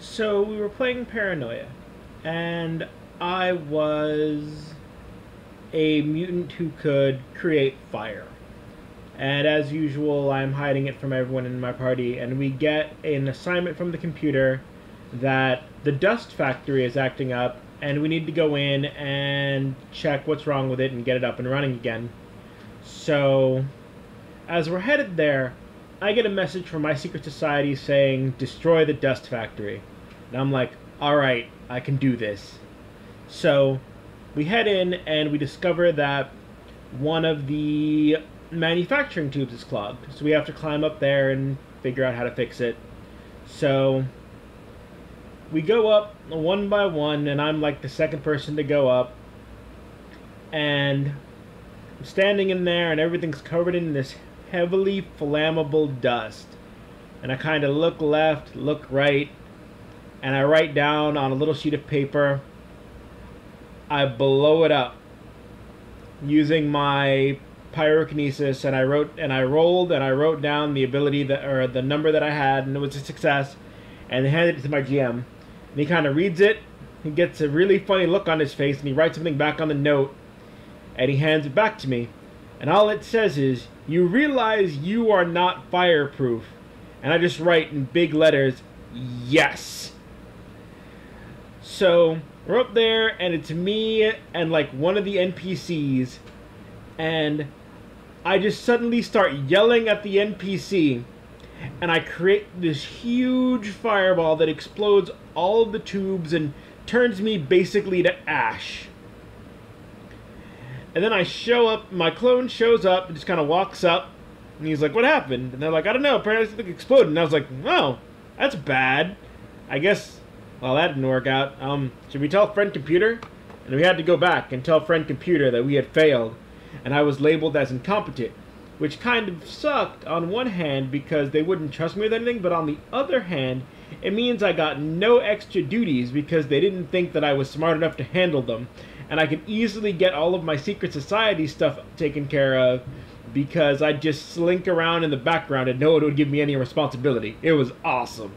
So we were playing Paranoia, and I was a mutant who could create fire. And as usual, I'm hiding it from everyone in my party, and we get an assignment from the computer that the dust factory is acting up, and we need to go in and check what's wrong with it and get it up and running again. So, as we're headed there, I get a message from my secret society saying, destroy the dust factory. And I'm like, alright, I can do this. So, we head in and we discover that one of the manufacturing tubes is clogged. So we have to climb up there and figure out how to fix it. So, we go up one by one, and I'm like the second person to go up. And I'm standing in there, and everything's covered in this heavily flammable dust. And I kind of look left, look right, and I write down on a little sheet of paper, I blow it up using my pyrokinesis, and I rolled and I wrote down the ability that, or the number that I had, and it was a success, and I handed it to my GM, and he kind of reads it. He gets a really funny look on his face, and he writes something back on the note, and he hands it back to me, and all it says is, you realize you are not fireproof. And I just write in big letters, yes. So we're up there, and it's me and like one of the NPCs, and I just suddenly start yelling at the NPC, and I create this huge fireball that explodes all of the tubes and turns me basically to ash. And then I show up, my clone shows up and just kind of walks up, and he's like, what happened? And they're like, I don't know, apparently something exploded. And I was like, oh, that's bad. I guess, well, that didn't work out. Should we tell friend computer? And we had to go back and tell friend computer that we had failed, and I was labeled as incompetent, which kind of sucked on one hand because they wouldn't trust me with anything, but on the other hand, it means I got no extra duties because they didn't think that I was smart enough to handle them. And I could easily get all of my secret society stuff taken care of because I'd just slink around in the background and no one would give me any responsibility. It was awesome.